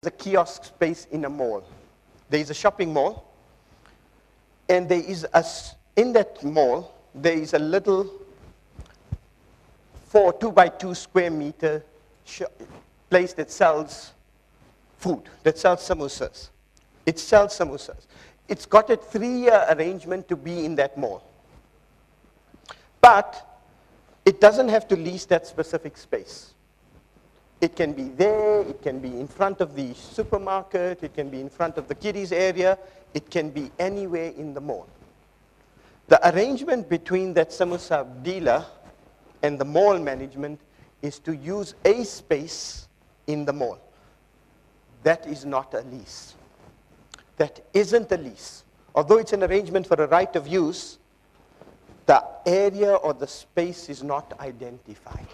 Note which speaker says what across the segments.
Speaker 1: a kiosk space in a mall. There is a shopping mall, and there is in that mall, there is a little 2 by 2 square meter place that sells food, that sells samosas. It sells samosas. It's got a 3-year arrangement to be in that mall. But it doesn't have to lease that specific space. It can be there, it can be in front of the supermarket, it can be in front of the kiddies area, it can be anywhere in the mall. The arrangement between that samosa dealer and the mall management is to use a space in the mall. That is not a lease. That isn't a lease. Although it's an arrangement for a right of use, the area or the space is not identified.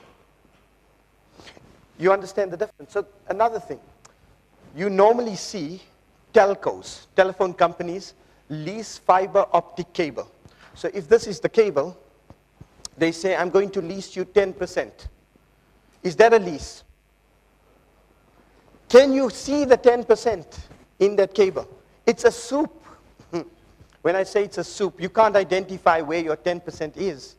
Speaker 1: You understand the difference? So another thing, you normally see telcos, telephone companies, lease fiber optic cable. So if this is the cable, they say, I'm going to lease you 10%. Is that a lease? Can you see the 10% in that cable? It's a soup. When I say it's a soup, you can't identify where your 10% is.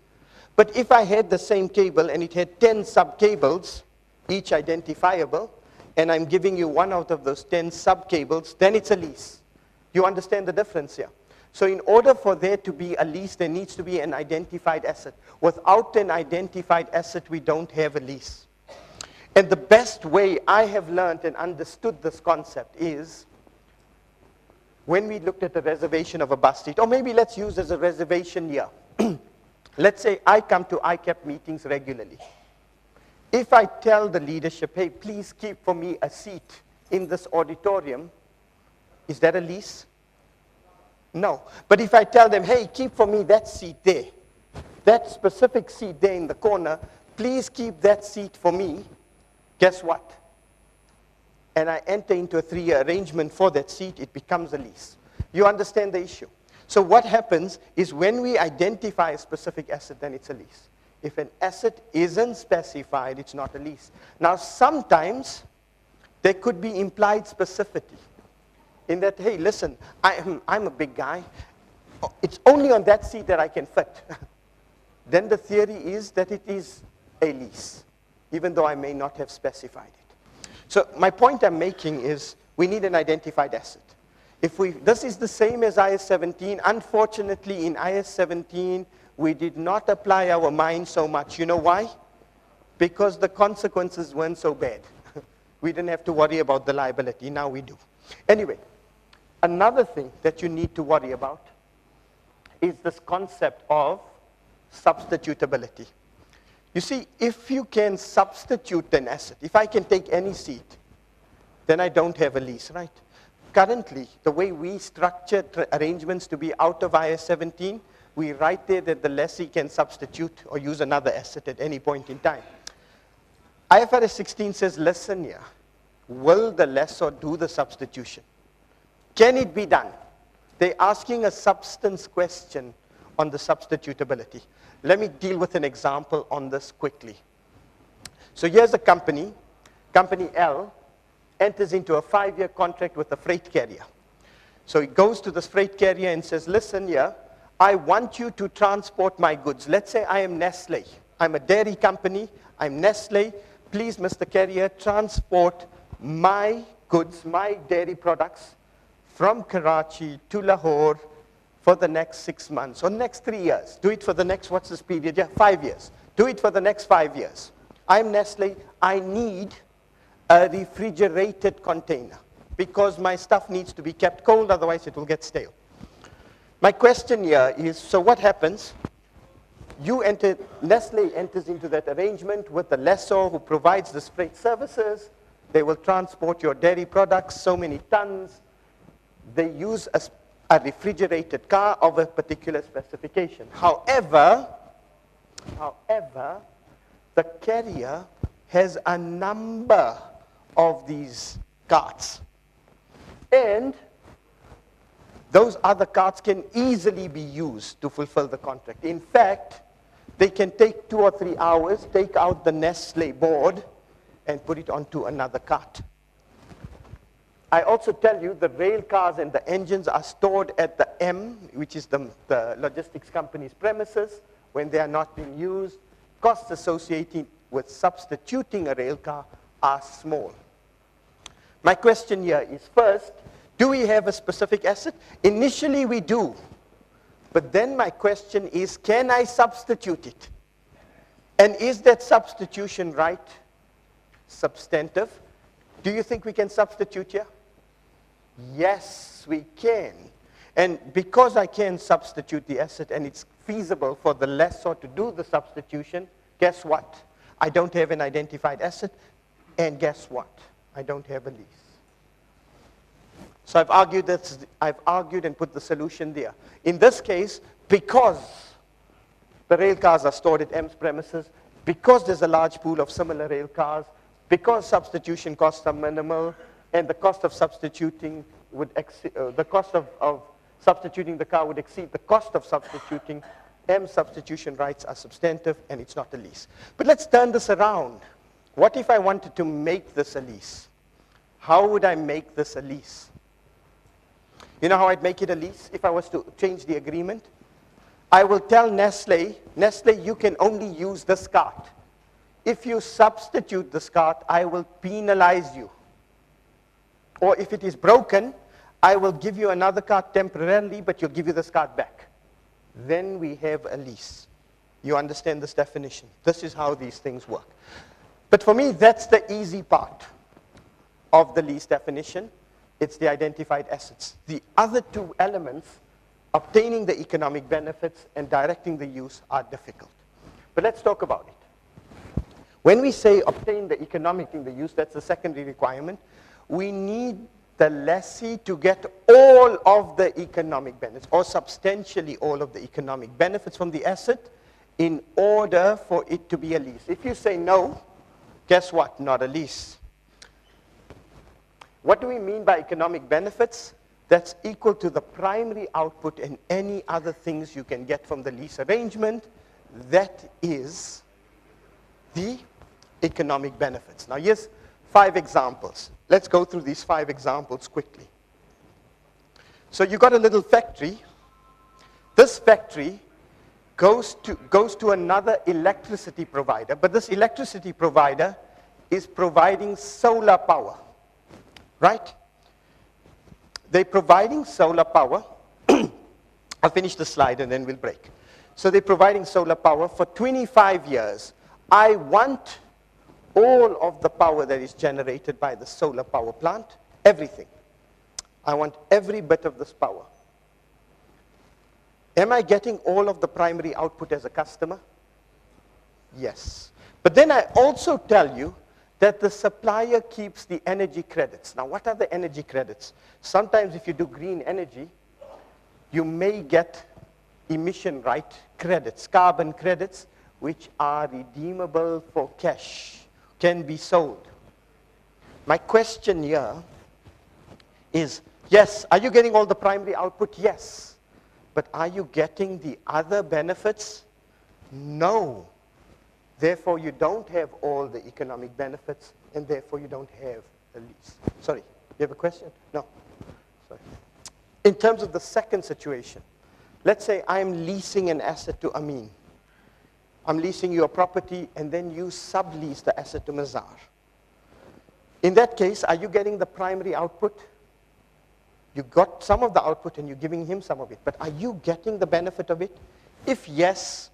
Speaker 1: But if I had the same cable and it had 10 sub-cables, each identifiable, and I'm giving you one out of those 10 sub-cables, then it's a lease. You understand the difference here? So in order for there to be a lease, there needs to be an identified asset. Without an identified asset, we don't have a lease. And the best way I have learned and understood this concept is when we looked at the reservation of a bus seat, or maybe let's use as a reservation year. Let's say I come to ICAP meetings regularly. If I tell the leadership, hey, please keep for me a seat in this auditorium, is that a lease? No. But if I tell them, hey, keep for me that seat there, that specific seat there in the corner, please keep that seat for me, guess what? And I enter into a 3-year arrangement for that seat, it becomes a lease. You understand the issue? So what happens is when we identify a specific asset, then it's a lease. If an asset isn't specified, it's not a lease. Now, sometimes there could be implied specificity in that, hey, listen, I'm a big guy. It's only on that seat that I can fit. Then the theory is that it is a lease, even though I may not have specified it. So my point I'm making is we need an identified asset. This is the same as IS 17. Unfortunately, in IS 17, we did not apply our mind so much. You know why? Because the consequences weren't so bad. We didn't have to worry about the liability. Now we do. Anyway, another thing that you need to worry about is this concept of substitutability. You see, if you can substitute an asset, if I can take any seat, then I don't have a lease, right? Currently, the way we structure arrangements to be out of IS 17, we write there that the lessee can substitute or use another asset at any point in time. IFRS 16 says, listen here, will the lessor do the substitution? Can it be done? They're asking a substance question on the substitutability. Let me deal with an example on this quickly. So here's a company, Company L, enters into a 5-year contract with a freight carrier. So it goes to this freight carrier and says, listen here, I want you to transport my goods. Let's say I am Nestle. I'm a dairy company. I'm Nestle. Please, Mr. Carrier, transport my goods, my dairy products from Karachi to Lahore for the next 6 months or next 3 years. Do it for the next, what's this period? Yeah, 5 years. Do it for the next 5 years. I'm Nestle. I need a refrigerated container because my stuff needs to be kept cold, otherwise it will get stale. My question here is, so what happens? Nestle enters into that arrangement with the lessor who provides the freight services. They will transport your dairy products, so many tons. They use a refrigerated car of a particular specification. However, the carrier has a number of these carts. And those other carts can easily be used to fulfill the contract. In fact, they can take 2 or 3 hours, take out the Nestle board, and put it onto another cart. I also tell you the rail cars and the engines are stored at the M, which is the logistics company's premises, when they are not being used. Costs associated with substituting a rail car are small. My question here is, first, do we have a specific asset? Initially we do. But then my question is, can I substitute it? And is that substitution right? Substantive. Do you think we can substitute here? Yes, we can. And because I can substitute the asset and it's feasible for the lessor to do the substitution, guess what? I don't have an identified asset, and guess what? I don't have a lease. So I've argued and put the solution there. In this case, because the rail cars are stored at M's premises, because there's a large pool of similar rail cars, because substitution costs are minimal, and the cost of substituting would substituting the car would exceed the cost of substituting, M's substitution rights are substantive, and it's not a lease. But let's turn this around. What if I wanted to make this a lease? How would I make this a lease? You know how I'd make it a lease if I was to change the agreement? I will tell Nestle, you can only use this cart. If you substitute this cart, I will penalize you. Or if it is broken, I will give you another cart temporarily, but you'll give you this cart back. Then we have a lease. You understand this definition? This is how these things work. But for me, that's the easy part of the lease definition. It's the identified assets. The other two elements, obtaining the economic benefits and directing the use, are difficult. But let's talk about it. When we say obtain the economic in the use, that's the secondary requirement. We need the lessee to get all of the economic benefits, or substantially all of the economic benefits from the asset, in order for it to be a lease. If you say no, guess what? Not a lease. What do we mean by economic benefits? That's equal to the primary output and any other things you can get from the lease arrangement. That is the economic benefits. Now here's 5 examples. Let's go through these 5 examples quickly. So you got a little factory. This factory goes to another electricity provider, but this electricity provider is providing solar power, right? They're providing solar power. I'll finish the slide and then we'll break. So they're providing solar power for 25 years. I want all of the power that is generated by the solar power plant, everything. I want every bit of this power. Am I getting all of the primary output as a customer? Yes. But then I also tell you that the supplier keeps the energy credits. Now, what are the energy credits? Sometimes if you do green energy, you may get emission right credits, carbon credits, which are redeemable for cash, can be sold. My question here is, yes, are you getting all the primary output? Yes. But are you getting the other benefits? No. Therefore, you don't have all the economic benefits, and therefore you don't have a lease. Sorry, you have a question? No. Sorry. In terms of the second situation, let's say I'm leasing an asset to Amin. I'm leasing you a property, and then you sublease the asset to Mazar. In that case, are you getting the primary output? You got some of the output and you're giving him some of it, but are you getting the benefit of it? If yes,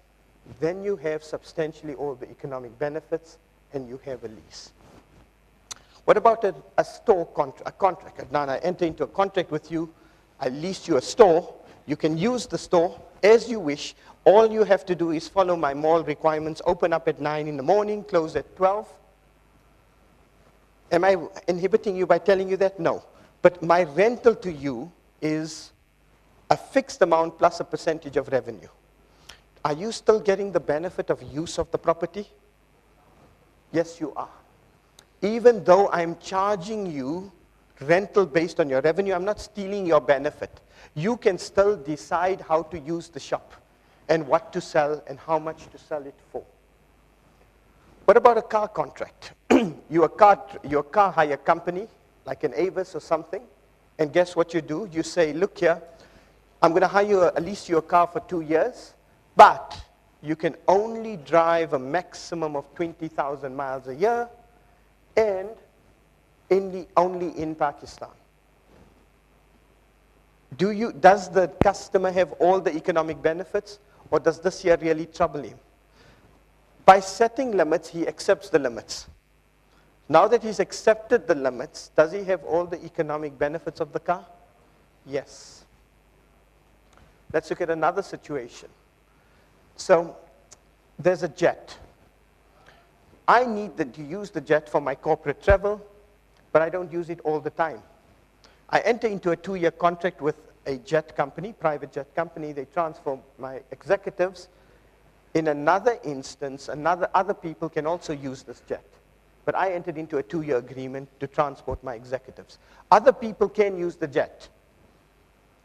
Speaker 1: then you have substantially all the economic benefits and you have a lease. What about a store contract, a contract? Now I enter into a contract with you, I lease you a store, you can use the store as you wish. All you have to do is follow my mall requirements, open up at 9 in the morning, close at 12. Am I inhibiting you by telling you that? No. But my rental to you is a fixed amount plus a percentage of revenue. Are you still getting the benefit of use of the property? Yes, you are. Even though I'm charging you rental based on your revenue, I'm not stealing your benefit. You can still decide how to use the shop and what to sell and how much to sell it for. What about a car contract? You're a car hire company. like an Avis or something, and guess what you do? You say, look here, I'm going to hire you, lease you a car for 2 years, but you can only drive a maximum of 20,000 miles a year, and only in Pakistan. Does the customer have all the economic benefits, or does this here really trouble him? By setting limits, he accepts the limits. Now that he's accepted the limits, does he have all the economic benefits of the car? Yes. Let's look at another situation. So there's a jet. I need to use the jet for my corporate travel, but I don't use it all the time. I enter into a 2-year contract with a jet company, private jet company. They transfer my executives. In another instance, other people can also use this jet. But I entered into a 2-year agreement to transport my executives. Other people can use the jet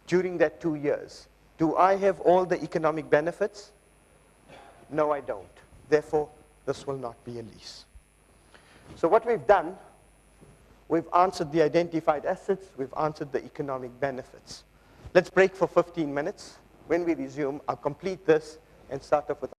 Speaker 1: during that 2 years. Do I have all the economic benefits? No, I don't. Therefore, this will not be a lease. So what we've done, we've answered the identified assets, we've answered the economic benefits. Let's break for 15 minutes. When we resume, I'll complete this and start off with